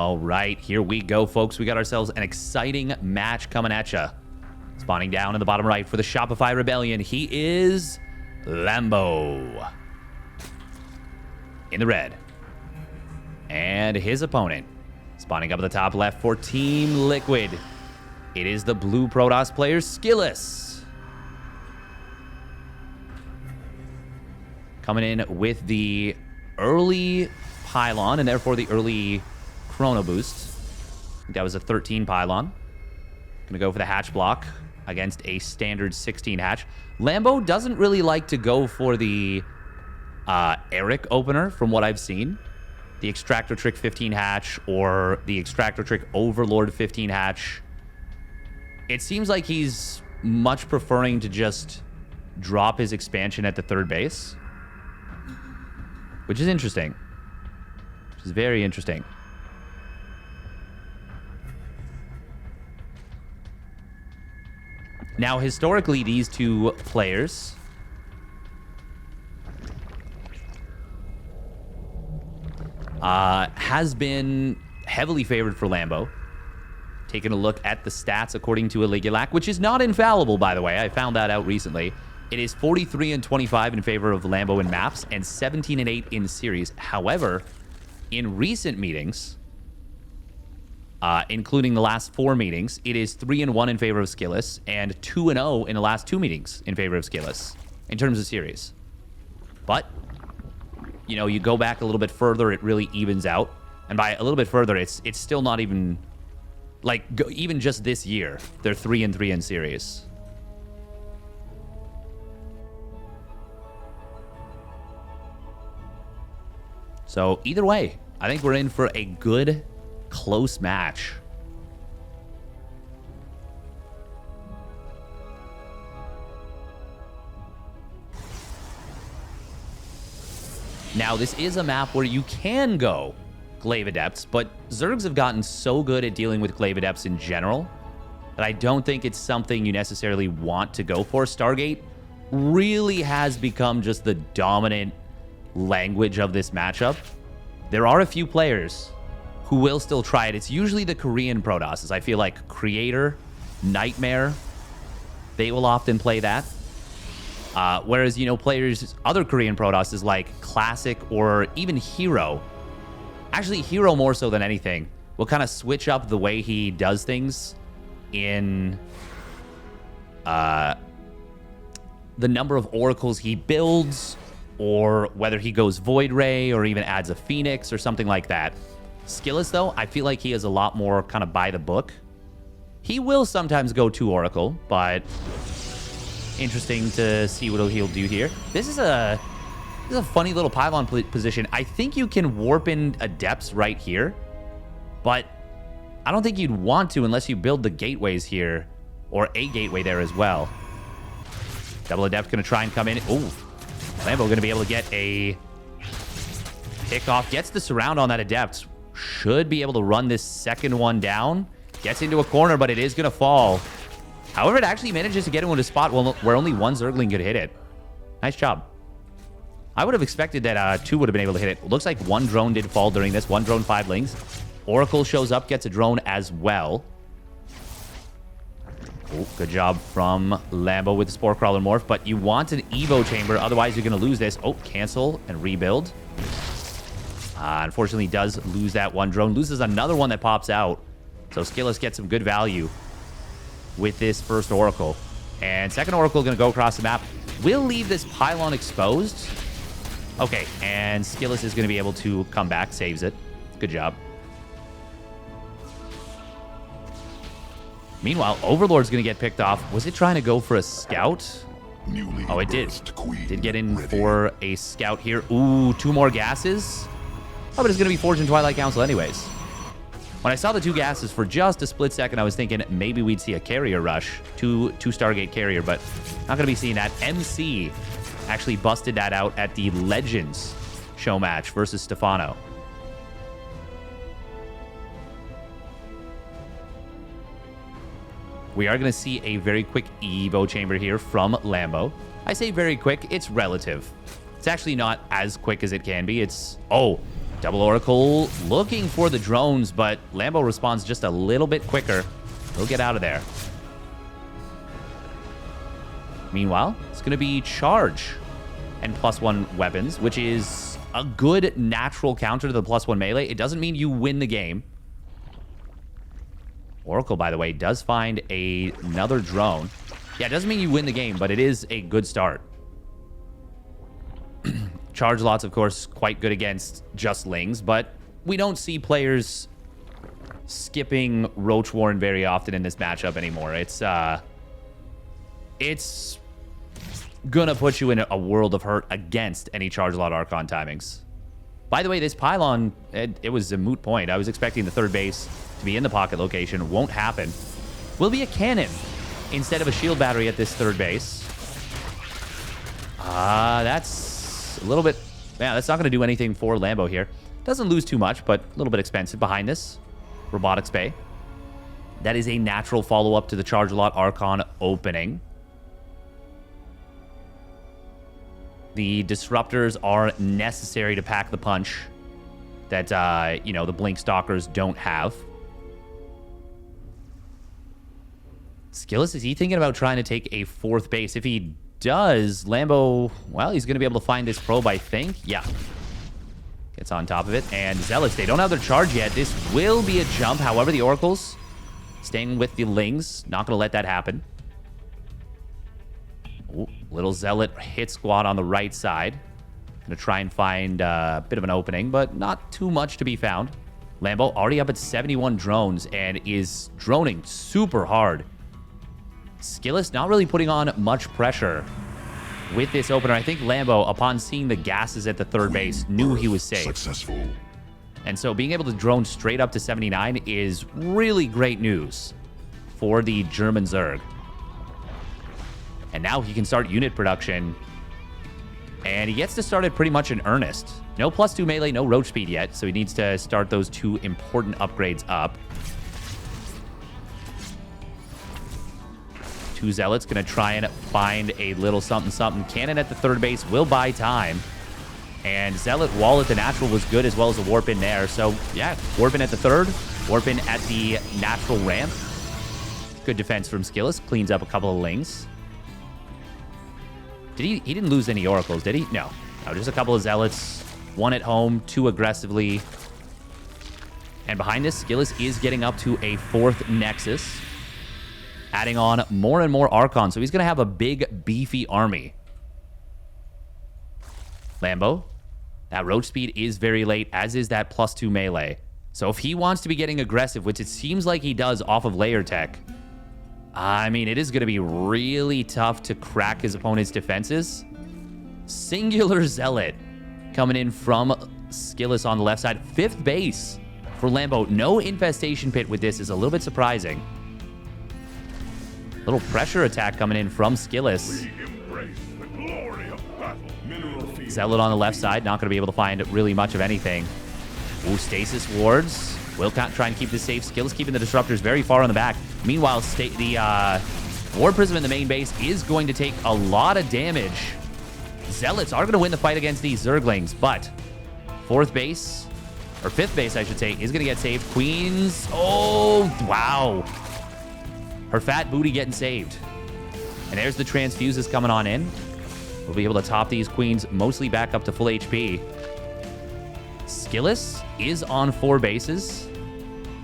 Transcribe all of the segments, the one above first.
All right, here we go, folks. We got ourselves an exciting match coming at you. Spawning down in the bottom right for the Shopify Rebellion, he is Lambo. In the red. And his opponent, spawning up at the top left for Team Liquid, it is the blue Protoss player, SKillous. Coming in with the early pylon, and therefore the early chrono boost. I think that was a 13 pylon. Gonna go for the hatch block against a standard 16 hatch. Lambo doesn't really like to go for the Eric opener from what I've seen. The Extractor Trick 15 hatch or the Extractor Trick Overlord 15 hatch. It seems like he's much preferring to just drop his expansion at the third base. Which is interesting. Which is very interesting. Now, historically, these two players has been heavily favored for Lambo. Taking a look at the stats according to Aligulac, which is not infallible, by the way. I found that out recently. It is 43-25 in favor of Lambo in maps and 17-8 in series. However, in recent meetings, including the last 4 meetings, it is 3-1 in favor of SKillous and 2-0 in the last 2 meetings in favor of SKillous in terms of series. But, you know, you go back a little bit further, it really evens out. And by a little bit further, it's still not even, like, even just this year, they're 3-3 in series. So, either way, I think we're in for a good, close match. Now, this is a map where you can go Glaive Adepts, but Zergs have gotten so good at dealing with Glaive Adepts in general that I don't think it's something you necessarily want to go for. Stargate really has become just the dominant language of this matchup. There are a few players who will still try it. It's usually the Korean Protosses. I feel like Creator, Nightmare, they will often play that. Whereas, you know, players, other Korean Protosses like Classic or even Hero, actually Hero more so than anything, will kind of switch up the way he does things in the number of oracles he builds, or whether he goes Void Ray or even adds a Phoenix or something like that. SKillous, though, I feel like he is a lot more kind of by the book. He will sometimes go 2 Oracle, but interesting to see what he'll do here. This is a funny little pylon position. I think you can warp in Adepts right here, but I don't think you'd want to unless you build the gateways here, or a gateway there as well. Double Adept going to try and come in. Ooh. Lambo going to be able to get a pick off. Gets the surround on that Adept. Should be able to run this second one down. Gets into a corner, but it is going to fall. However, it actually manages to get into a spot where only one Zergling could hit it. Nice job. I would have expected that 2 would have been able to hit it. Looks like 1 drone did fall during this. 1 drone, 5 lings. Oracle shows up, gets a drone as well. Oh, good job from Lambo with the Spore Crawler morph, but you want an Evo chamber, otherwise you're going to lose this. Oh, cancel and rebuild. Unfortunately, does lose that 1 drone. Loses another one that pops out. So SKillous gets some good value with this first Oracle. And second Oracle going to go across the map. Will leave this pylon exposed. Okay, and SKillous is going to be able to come back, saves it. Good job. Meanwhile, Overlord's going to get picked off. Was it trying to go for a scout? Oh, it did. Did get in for a scout here. Ooh, 2 more gases. Oh, but it's going to be Fortune Twilight Council anyways. When I saw the 2 gases for just a split second, I was thinking maybe we'd see a carrier rush. Two Stargate carrier, but not going to be seeing that. MC actually busted that out at the Legends show match versus Stefano. We are going to see a very quick Evo chamber here from Lambo. I say very quick, it's relative. It's actually not as quick as it can be. It's, oh, Double Oracle looking for the drones, but Lambo responds just a little bit quicker. He'll get out of there. Meanwhile, it's going to be charge and +1 weapons, which is a good natural counter to the +1 melee. It doesn't mean you win the game. Oracle, by the way, does find another drone. Yeah, it doesn't mean you win the game, but it is a good start. Charge lots, of course, quite good against just Lings, but we don't see players skipping Roach Warren very often in this matchup anymore. It's gonna put you in a world of hurt against any Charge Lot Archon timings. By the way, this pylon, it was a moot point. I was expecting the third base to be in the pocket location. Won't happen. Will be a cannon instead of a shield battery at this third base. That's a little bit... Yeah, that's not going to do anything for Lambo here. Doesn't lose too much, but a little bit expensive behind this. Robotics Bay. That is a natural follow-up to the Charge Lot Archon opening. The disruptors are necessary to pack the punch that, you know, the Blink Stalkers don't have. SKillous, is he thinking about trying to take a fourth base? If he does, Lambo, well, he's going to be able to find this probe, I think. Yeah. Gets on top of it. And Zealots, they don't have their charge yet. This will be a jump. However, the Oracles staying with the Lings. Not going to let that happen. Ooh, little Zealot hit squad on the right side. Going to try and find a bit of an opening, but not too much to be found. Lambo already up at 71 drones and is droning super hard. SKillous not really putting on much pressure with this opener. I think Lambo, upon seeing the gases at the third base, knew he was safe. Successful. And so being able to drone straight up to 79 is really great news for the German Zerg. And now he can start unit production. And he gets to start it pretty much in earnest. No +2 melee, no roach speed yet, so he needs to start those two important upgrades up. Two Zealots going to try and find a little something. Cannon at the third base will buy time. And Zealot wall at the natural was good, as well as a warp in there. So, yeah, warp in at the third, warp in at the natural ramp. Good defense from SKillous. Cleans up a couple of Lings. He didn't lose any Oracles, did he? No. No, just a couple of Zealots. One at home, two aggressively. And behind this, SKillous is getting up to a fourth Nexus. Adding on more and more Archon. So he's going to have a big, beefy army. Lambo, that roach speed is very late, as is that +2 melee. So if he wants to be getting aggressive, which it seems like he does off of layer tech, I mean, it is going to be really tough to crack his opponent's defenses. Singular Zealot coming in from SKillous on the left side. Fifth base for Lambo. No infestation pit with this is a little bit surprising. Little pressure attack coming in from SKillous. Zealot on the left side, not going to be able to find really much of anything. Ooh, stasis wards. Will try and keep this safe. SKillous keeping the disruptors very far on the back. Meanwhile, the Ward Prism in the main base is going to take a lot of damage. Zealots are going to win the fight against these Zerglings, but fourth base, or fifth base, I should say, is going to get saved. Queens, oh, wow. Her fat booty getting saved. And there's the transfuses coming on in. We'll be able to top these Queens mostly back up to full HP. SKillous is on 4 bases.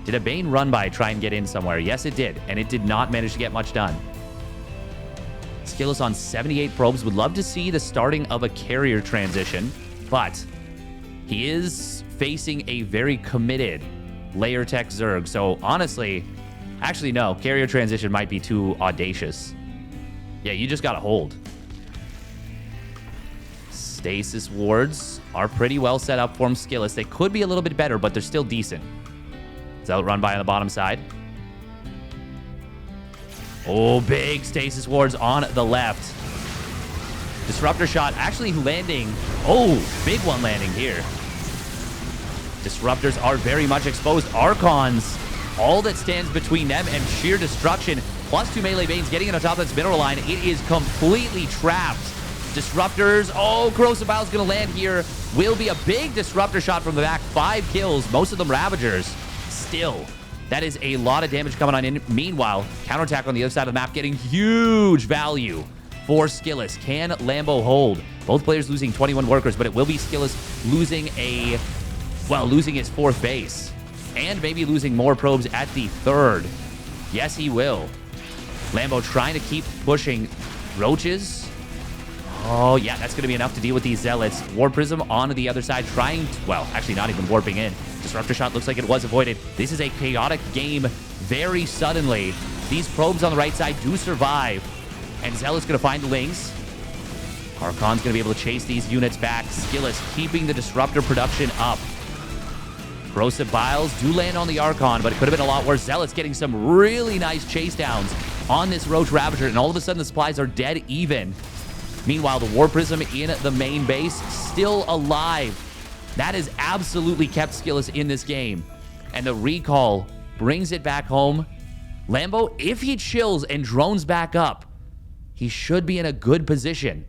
Did a Bane run by try and get in somewhere? Yes, it did. And it did not manage to get much done. SKillous on 78 probes. Would love to see the starting of a carrier transition. But he is facing a very committed layer tech Zerg. So honestly, actually no, carrier transition might be too audacious. Yeah, you just gotta hold. Stasis wards are pretty well set up for him. SKillous. They could be a little bit better, but they're still decent. Zealot run by on the bottom side. Oh, big stasis wards on the left. Disruptor shot actually landing. Oh, big one landing here. Disruptors are very much exposed. Archons, all that stands between them and sheer destruction. +2 melee Banes getting it on top of this mineral line. It is completely trapped Disruptors. Oh, Corrosive Bile's going to land here. Will be a big disruptor shot from the back. 5 kills, most of them Ravagers. Still, that is a lot of damage coming on in. Meanwhile, counterattack on the other side of the map getting huge value for SKillous. Can Lambo hold? Both players losing 21 workers, but it will be SKillous losing losing his 4th base. And maybe losing more probes at the 3rd. Yes, he will. Lambo trying to keep pushing roaches. Oh, yeah, that's going to be enough to deal with these Zealots. Warp Prism onto the other side, trying to, well, actually not even warping in. Disruptor shot looks like it was avoided. This is a chaotic game very suddenly. These probes on the right side do survive. And Zealot's going to find the Lings. Archon's going to be able to chase these units back. SKillous keeping the disruptor production up. Corrosive Biles do land on the Archon, but it could have been a lot worse. Zealot's getting some really nice chase downs on this Roach Ravager, and all of a sudden the supplies are dead even. Meanwhile, the War Prism in the main base still alive. That has absolutely kept SKillous in this game. And the recall brings it back home. Lambo, if he chills and drones back up, he should be in a good position.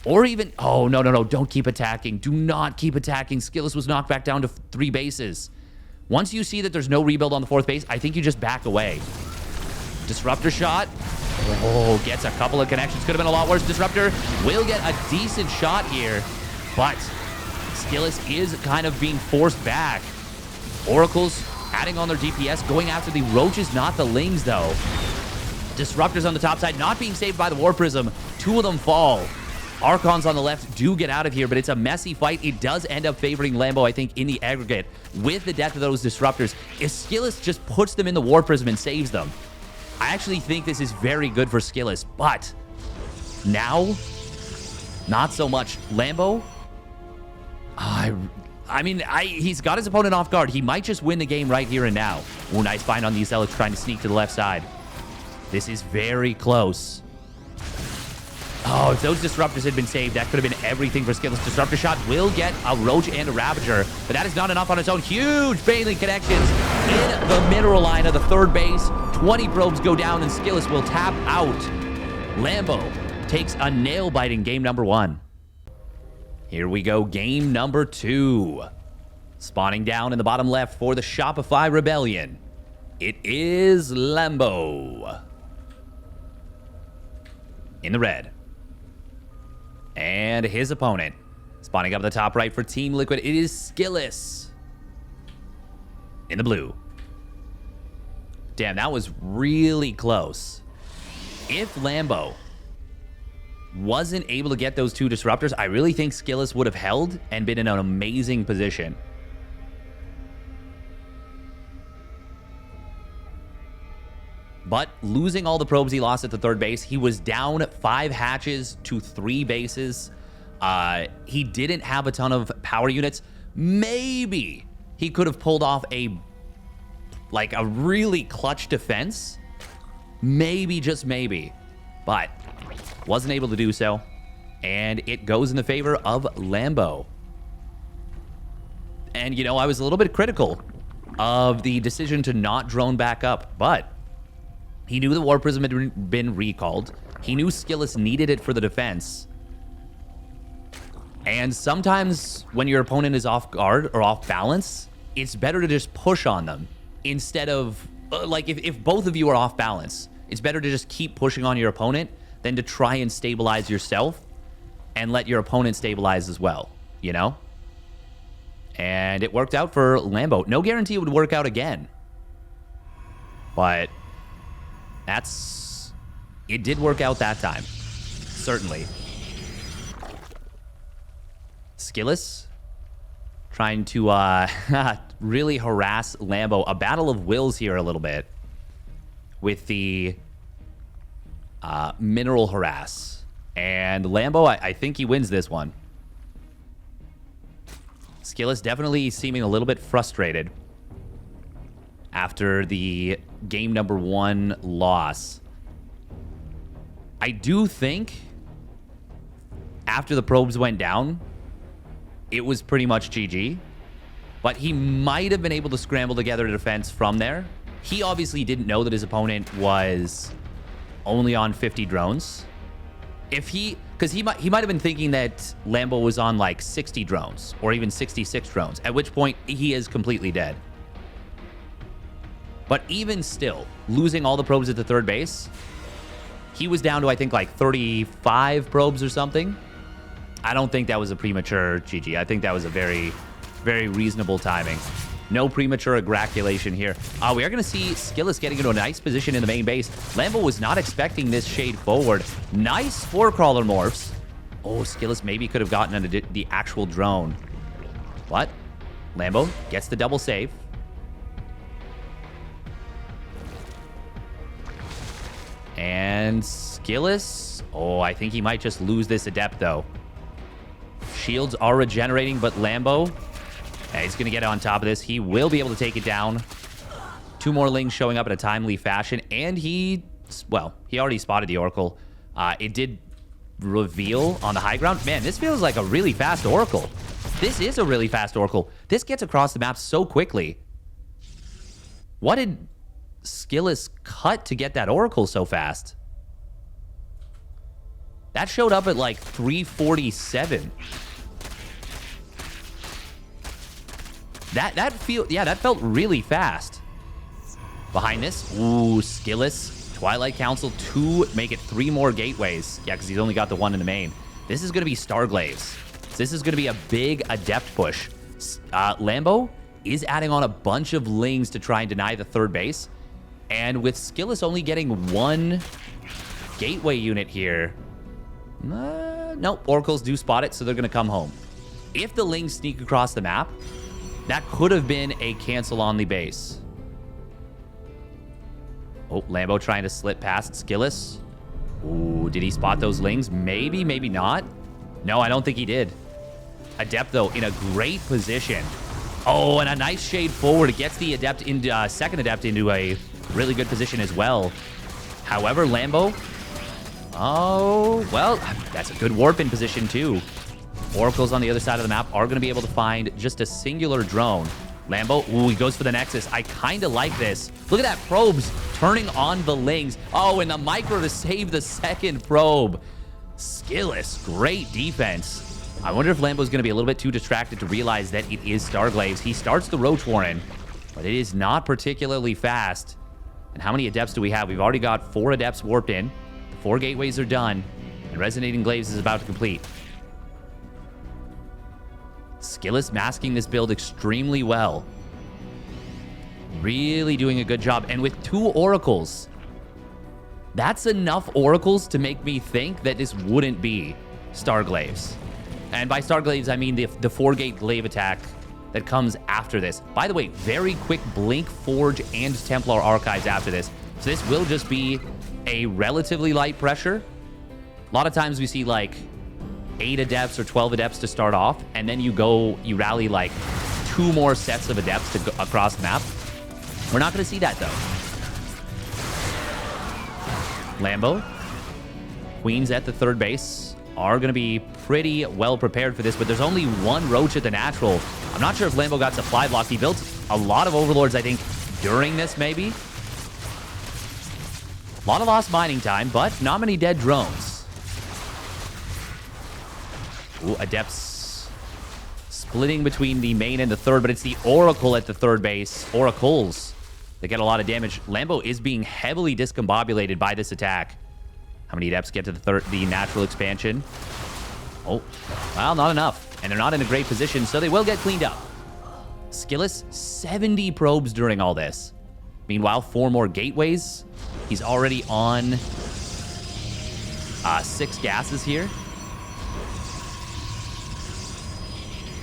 Or even, oh, no, don't keep attacking. Do not keep attacking. SKillous was knocked back down to 3 bases. Once you see that there's no rebuild on the 4th base, I think you just back away. Disruptor shot. Oh, gets a couple of connections. Could have been a lot worse. Disruptor will get a decent shot here, but SKillous is kind of being forced back. Oracles adding on their DPS, going after the Roaches, not the Lings, though. Disruptors on the top side, not being saved by the War Prism. 2 of them fall. Archons on the left do get out of here, but it's a messy fight. It does end up favoring Lambo, I think, in the aggregate with the death of those Disruptors. If SKillous just puts them in the War Prism and saves them, I actually think this is very good for SKillous, but now, not so much. Lambo, he's got his opponent off guard. He might just win the game right here and now. Oh, nice find on these Zealots trying to sneak to the left side. This is very close. Oh, if those Disruptors had been saved, that could have been everything for SKillous. Disruptor shot will get a Roach and a Ravager, but that is not enough on its own. Huge Bailey connections in the mineral line of the 3rd base. 20 probes go down, and SKillous will tap out. Lambo takes a nail-biting game number 1. Here we go, game number 2. Spawning down in the bottom left for the Shopify Rebellion. It is Lambo. In the red. And his opponent, spawning up at the top right for Team Liquid, it is SKillous. In the blue. Damn, that was really close. If Lambo wasn't able to get those 2 Disruptors, I really think SKillous would have held and been in an amazing position. But losing all the probes he lost at the 3rd base, he was down 5 hatches to 3 bases. He didn't have a ton of power units. Maybe he could have pulled off a really clutch defense. Maybe, just maybe. But wasn't able to do so. And it goes in the favor of Lambo. And, you know, I was a little bit critical of the decision to not drone back up, but he knew the War Prism had been recalled. He knew SKillous needed it for the defense. And sometimes when your opponent is off guard or off balance, it's better to just push on them instead of, if both of you are off balance, it's better to just keep pushing on your opponent than to try and stabilize yourself and let your opponent stabilize as well, you know? And it worked out for Lambo. No guarantee it would work out again. But it did work out that time. Certainly. SKillous trying to really harass Lambo. A battle of wills here a little bit with the mineral harass. And Lambo, I think he wins this one. SKillous definitely seeming a little bit frustrated after the game number 1 loss. I do think after the probes went down, it was pretty much GG. But he might have been able to scramble together a defense from there. He obviously didn't know that his opponent was only on 50 drones. Because Because he might have been thinking that Lambo was on like 60 drones or even 66 drones, at which point he is completely dead. But even still, losing all the probes at the third base, he was down to, I think, like 35 probes or something. I don't think that was a premature GG. I think that was a very, very reasonable timing. No premature ejaculation here. We are going to see SKillous getting into a nice position in the main base. Lambo was not expecting this shade forward. Nice spore crawler morphs. Oh, SKillous maybe could have gotten into the actual drone. What? Lambo gets the double save. And SKillous. Oh, I think he might just lose this adept, though. Shields are regenerating, but Lambo, he's going to get on top of this. He will be able to take it down. 2 more lings showing up in a timely fashion. And he already spotted the Oracle. It did reveal on the high ground. Man, this feels like a really fast Oracle. This is a really fast Oracle. This gets across the map so quickly. What did SKillous cut to get that Oracle so fast? That showed up at like 347. That felt really fast. Behind this, ooh, SKillous, Twilight Council, 2, make it 3 more gateways. Yeah, because he's only got the 1 in the main. This is going to be Star Glaives. This is going to be a big adept push. Lambo is adding on a bunch of lings to try and deny the third base. And with SKillous only getting 1 gateway unit here, nope, Oracles do spot it, so they're going to come home. If the lings sneak across the map, that could have been a cancel on the base. Oh, Lambo trying to slip past SKillous. Ooh, did he spot those lings? Maybe, maybe not. No, I don't think he did. Adept, though, in a great position. Oh, and a nice shade forward. It gets the adept into second adept into a really good position as well. However, Lambo, oh, well, that's a good warp in position, too. Oracles on the other side of the map are going to be able to find just a singular drone. Lambo, ooh, he goes for the Nexus. I kind of like this. Look at that, probes turning on the lings. Oh, and the micro to save the second probe. SKillous, great defense. I wonder if Lambo's going to be a little bit too distracted to realize that it is Star Glaives. He starts the Roach Warren, but it is not particularly fast. And how many adepts do we have? We've already got 4 adepts warped in. The 4 gateways are done, and Resonating Glaives is about to complete. SKillous masking this build extremely well. Really doing a good job. And with 2 Oracles, that's enough Oracles to make me think that this wouldn't be Star Glaives. And by Star Glaives, I mean the 4-gate Glaive attack that comes after this. By the way, very quick Blink, Forge, and Templar Archives after this. So this will just be a relatively light pressure. A lot of times we see like 8 adepts or 12 adepts to start off, and then you rally like 2 more sets of adepts to go across the map. We're not going to see that, though. Lambo, Queens at the third base are going to be pretty well prepared for this, but there's only 1 Roach at the natural. I'm not sure if Lambo got supply blocked. He built a lot of Overlords, I think, during this, maybe. A lot of lost mining time, but not many dead drones. Ooh, Adepts splitting between the main and the third, but it's the Oracle at the third base. Oracles, they get a lot of damage. Lambo is being heavily discombobulated by this attack. How many Adepts get to the natural expansion? Oh, well, not enough. And they're not in a great position, so they will get cleaned up. SKillous, 70 probes during all this. Meanwhile, 4 more gateways. He's already on 6 gases here.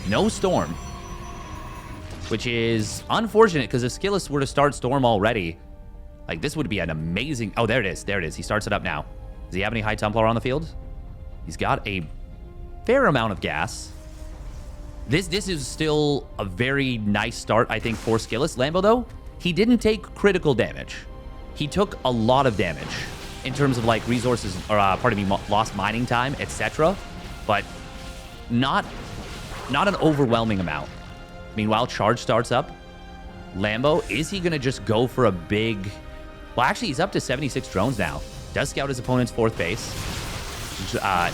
No Storm, which is unfortunate because if SKillous were to start Storm already, like this would be an amazing... Oh, there it is. There it is. He starts it up now. Does he have any High Templar on the field? He's got a fair amount of gas. This is still a very nice start, I think, for SKillous. Lambo, though, he didn't take critical damage. He took a lot of damage in terms of like resources, or lost mining time, etc. But not an overwhelming amount. Meanwhile, charge starts up. Lambo, is he going to just go for a big... Well, actually, he's up to 76 drones now. Does scout his opponent's 4th base.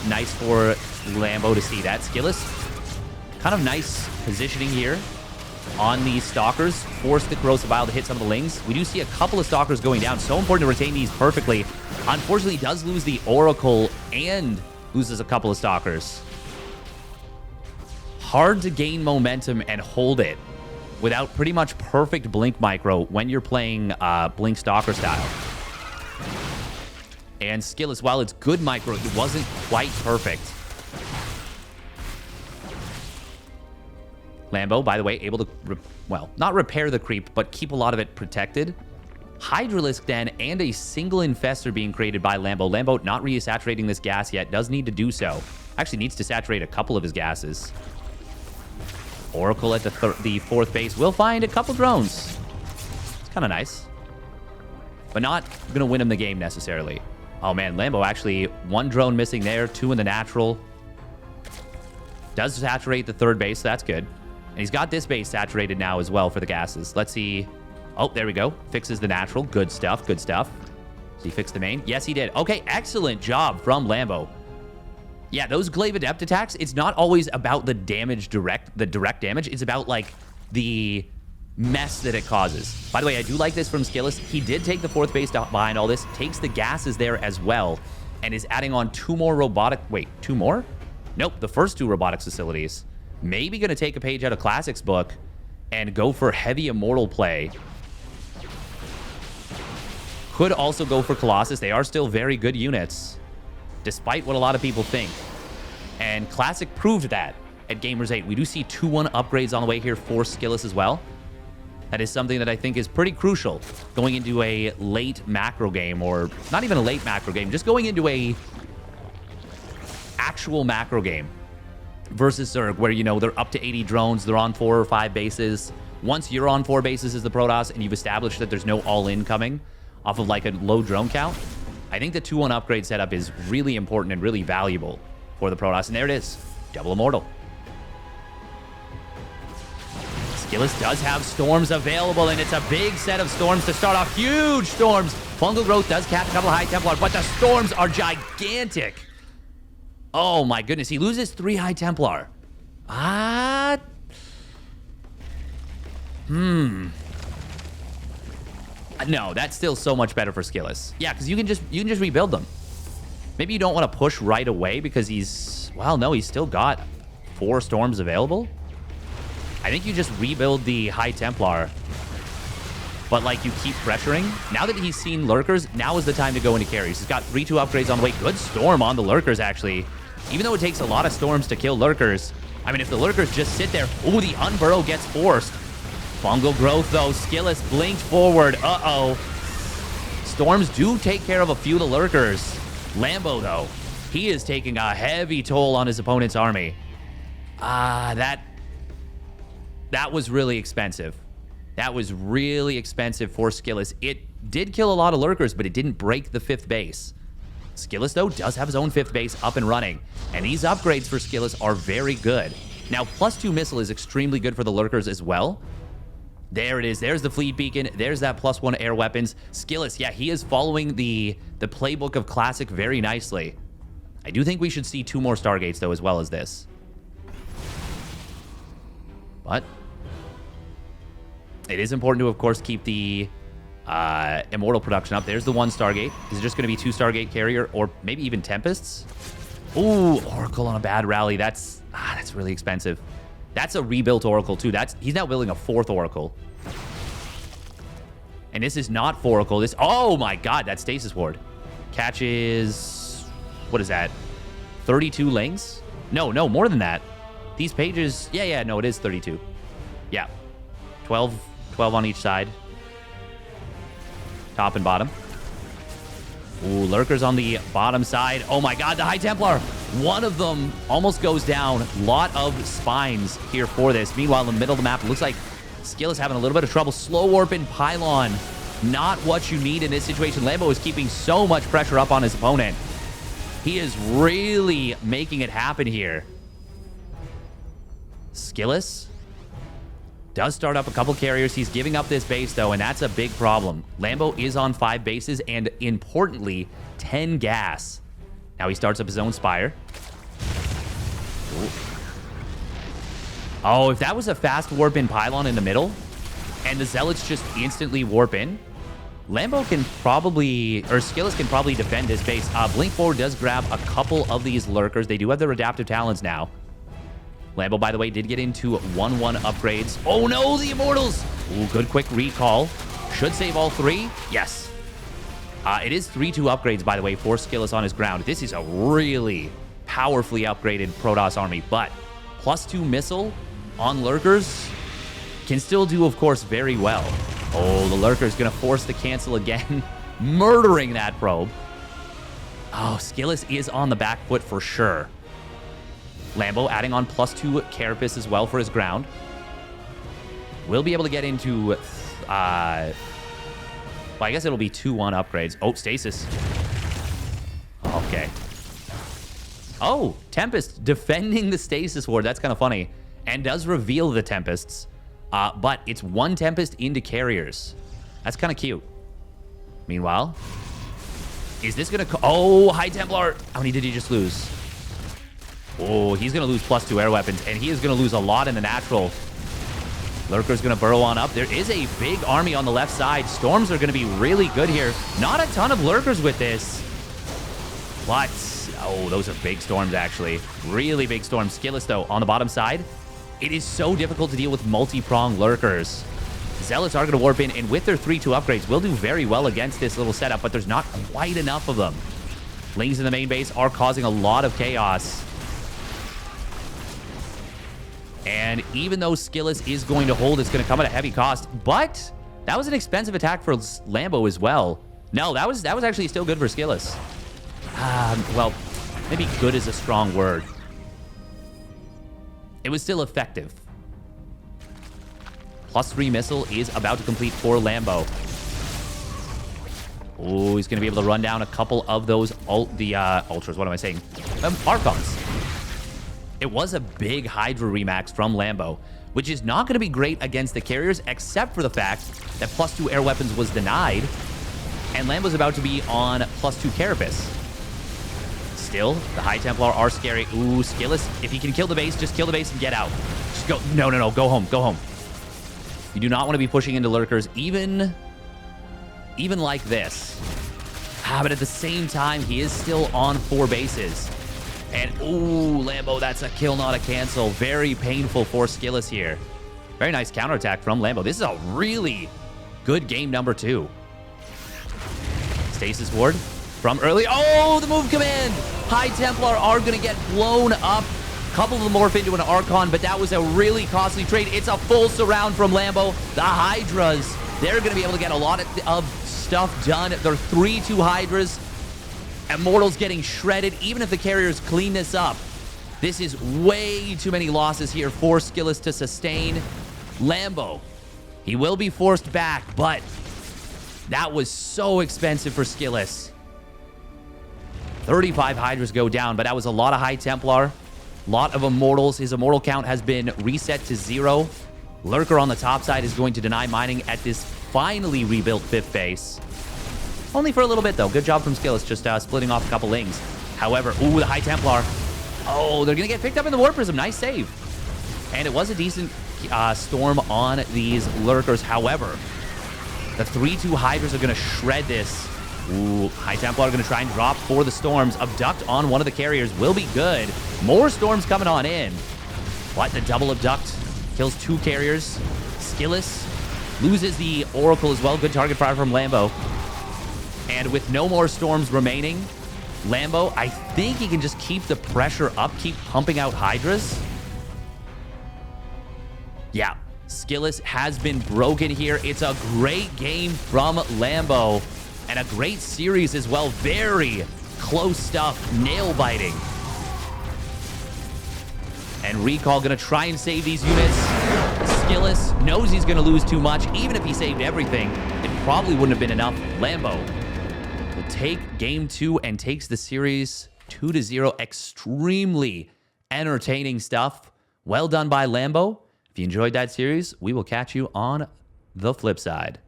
Nice for Lambo to see that. SKillous, kind of nice positioning here on these Stalkers. Force the Corrosive Bile to hit some of the Lings. We do see a couple of Stalkers going down. So important to retain these perfectly. Unfortunately, does lose the Oracle and loses a couple of Stalkers. Hard to gain momentum and hold it without pretty much perfect Blink Micro when you're playing Blink Stalker style. And SKillous, while it's good micro, it wasn't quite perfect. Lambo, by the way, able to, well, not repair the creep, but keep a lot of it protected. Hydralisk Den and a single Infestor being created by Lambo. Lambo not re-saturating this gas yet. Does need to do so. Actually needs to saturate a couple of his gases. Oracle at the fourth base. Will find a couple drones. It's kind of nice. But not going to win him the game necessarily. Oh, man. Lambo actually one drone missing there. Two in the natural. Does saturate the third base. So that's good. And he's got this base saturated now as well for the gases. Let's see. Oh, there we go. Fixes the natural. Good stuff. Good stuff. So he fixed the main. Yes, he did. Okay, excellent job from Lambo. Yeah, those Glaive Adept attacks, it's not always about the damage the direct damage. It's about, like, the mess that it causes. By the way, I do like this from SKillous. He did take the fourth base behind all this, takes the gases there as well, and is adding on two more robotic... Wait, two more? Nope, the first two robotics facilities. Maybe going to take a page out of Classic's book and go for heavy Immortal play. Could also go for Colossus. They are still very good units, despite what a lot of people think. And Classic proved that at Gamers 8. We do see 2-1 upgrades on the way here for SKillous as well. That is something that I think is pretty crucial going into a late macro game, or not even a late macro game, just going into a actual macro game versus Zerg, where, you know, they're up to 80 drones, they're on 4 or 5 bases. Once you're on 4 bases as the Protoss and you've established that there's no all-in coming off of like a low drone count, I think the 2-1 upgrade setup is really important and really valuable for the Protoss. And there it is. Double Immortal. SKillous does have Storms available, and it's a big set of Storms to start off. Huge Storms. Fungal Growth does catch a couple of High Templar, but the Storms are gigantic. Oh my goodness. He loses 3 High Templar. No, that's still so much better for SKillous. Yeah, because you can just rebuild them. Maybe you don't want to push right away because he's... Well, no, he's still got 4 Storms available. I think you just rebuild the High Templar, but, like, you keep pressuring. Now that he's seen Lurkers, now is the time to go into carries. He's got 3-2 upgrades on the way. Good Storm on the Lurkers, actually. Even though it takes a lot of Storms to kill Lurkers, I mean, if the Lurkers just sit there... Ooh, the Unburrow gets forced. Fungal Growth, though. SKillous blinked forward. Uh-oh. Storms do take care of a few of the Lurkers. Lambo, though, he is taking a heavy toll on his opponent's army. That was really expensive. That was really expensive for SKillous. It did kill a lot of Lurkers, but it didn't break the 5th base. SKillous, though, does have his own 5th base up and running. And these upgrades for SKillous are very good. Now, +2 missile is extremely good for the Lurkers as well. There it is. There's the Fleet Beacon. There's that +1 air weapons. SKillous, yeah, he is following the playbook of Classic very nicely. I do think we should see 2 more Stargates, though, as well as this. But it is important to, of course, keep the Immortal production up. There's the 1 Stargate. Is it just going to be 2 Stargate carrier, or maybe even Tempests? Ooh, Oracle on a bad rally. That's really expensive. That's a rebuilt Oracle, too. He's now building a 4th Oracle. And this is not 4 Oracle. Oh, my God, that Stasis Ward. Catches... What is that? 32 Lings? No, more than that. These pages... Yeah, no, it is 32. Yeah. 12 on each side. Top and bottom. Ooh, Lurkers on the bottom side. Oh my God, the High Templar. One of them almost goes down. Lot of spines here for this. Meanwhile, in the middle of the map, it looks like SKillous having a little bit of trouble. Slow Warp and Pylon. Not what you need in this situation. Lambo is keeping so much pressure up on his opponent. He is really making it happen here. SKillous does start up a couple carriers. He's giving up this base, though, and that's a big problem. Lambo is on 5 bases and, importantly, 10 gas. Now he starts up his own Spire. Ooh. Oh, if that was a fast warp in pylon in the middle, and the Zealots just instantly warp in, Lambo can probably, or SKillous can probably defend his base. Blink Forward does grab a couple of these Lurkers. They do have their adaptive talents now. Lambo, by the way, did get into 1-1 upgrades. Oh no, the Immortals! Ooh, good quick recall. Should save all three. Yes. It is 3-2 upgrades, by the way, for SKillous on his ground. This is a really powerfully upgraded Protoss army, but +2 missile on Lurkers can still do, of course, very well. Oh, the Lurker is going to force the cancel again, murdering that probe. Oh, SKillous is on the back foot for sure. Lambo adding on +2 Carapace as well for his ground. We'll be able to get into, well, I guess it'll be 2-1 upgrades. Oh, Stasis. Okay. Oh, Tempest defending the Stasis Ward. That's kind of funny. And does reveal the Tempests. But it's 1 Tempest into carriers. That's kind of cute. Meanwhile, is this going to... Oh, High Templar. How many did he just lose? Oh, he's going to lose +2 air weapons, and he is going to lose a lot in the natural. Lurker's going to burrow on up. There is a big army on the left side. Storms are going to be really good here. Not a ton of Lurkers with this. But, oh, those are big storms, actually. Really big storms. SKillous, though, on the bottom side. It is so difficult to deal with multi-prong Lurkers. Zealots are going to warp in, and with their 3-2 upgrades, will do very well against this little setup, but there's not quite enough of them. Lings in the main base are causing a lot of chaos. And even though SKillous is going to hold, it's going to come at a heavy cost. But that was an expensive attack for Lambo as well. No, that was actually still good for SKillous. Well, maybe good is a strong word. It was still effective. +3 missile is about to complete for Lambo. Oh, he's going to be able to run down a couple of those Ultras. What am I saying? Archons. It was a big Hydra remax from Lambo, which is not going to be great against the carriers, except for the fact that +2 air weapons was denied, and Lambo's about to be on +2 Carapace. Still, the High Templar are scary. Ooh, SKillous, if he can kill the base, just kill the base and get out. Just go. No, no, no. Go home. Go home. You do not want to be pushing into Lurkers, even like this. But at the same time, he is still on 4 bases. And, ooh, Lambo, that's a kill, not a cancel. Very painful for SKillous here. Very nice counterattack from Lambo. This is a really good game number 2. Stasis Ward from early. Oh, the move command. High Templar are going to get blown up. Couple of them morph into an Archon, but that was a really costly trade. It's a full surround from Lambo. The Hydras, they're going to be able to get a lot of stuff done. They're 3-2 Hydras. Immortals getting shredded, even if the carriers clean this up. This is way too many losses here for SKillous to sustain. Lambo, he will be forced back, but that was so expensive for SKillous. 35 Hydras go down, but that was a lot of High Templar. A lot of Immortals. His Immortal count has been reset to 0. Lurker on the top side is going to deny mining at this finally rebuilt 5th base. Only for a little bit, though. Good job from SKillous, just splitting off a couple Lings. However, ooh, the High Templar. Oh, they're going to get picked up in the War Prism. Nice save. And it was a decent storm on these Lurkers. However, the 3-2 Hydras are going to shred this. Ooh, High Templar are going to try and drop for the storms. Abduct on one of the carriers will be good. More storms coming on in. What? The double abduct kills 2 carriers. SKillous loses the Oracle as well. Good target fire from Lambo. And with no more storms remaining, Lambo, I think he can just keep the pressure up, keep pumping out Hydras. Yeah, SKillous has been broken here. It's a great game from Lambo. And a great series as well. Very close stuff. Nail-biting. And Recall going to try and save these units. SKillous knows he's going to lose too much. Even if he saved everything, it probably wouldn't have been enough. Lambo will take game 2 and takes the series 2-0. Extremely entertaining stuff. Well done by Lambo. If you enjoyed that series, we will catch you on the flip side.